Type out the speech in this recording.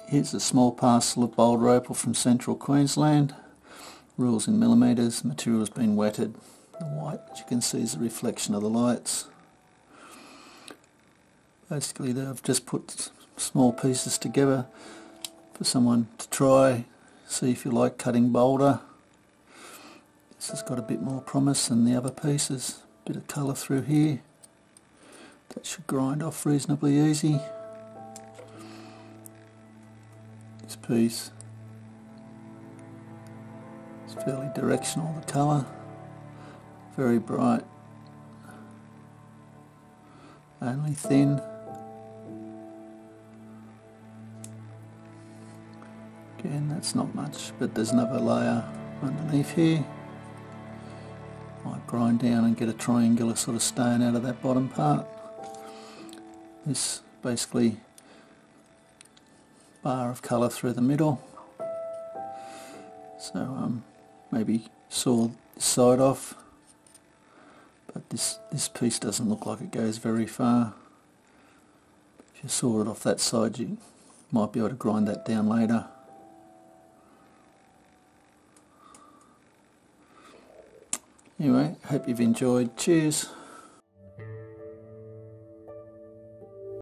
Here's a small parcel of Boulder Opal from central Queensland. Rules in millimetres, material's been wetted. The white, as you can see, is a reflection of the lights. Basically I've just put small pieces together for someone to try, see if you like cutting boulder. This has got a bit more promise than the other pieces. Bit of colour through here. That should grind off reasonably easy. This piece is fairly directional, the colour. Very bright. Only thin. Again, that's not much, but there's another layer underneath here. Might grind down and get a triangular sort of stone out of that bottom part. This basically bar of colour through the middle. So maybe saw this side off, but this piece doesn't look like it goes very far. If you saw it off that side, you might be able to grind that down later. Anyway, hope you've enjoyed. Cheers.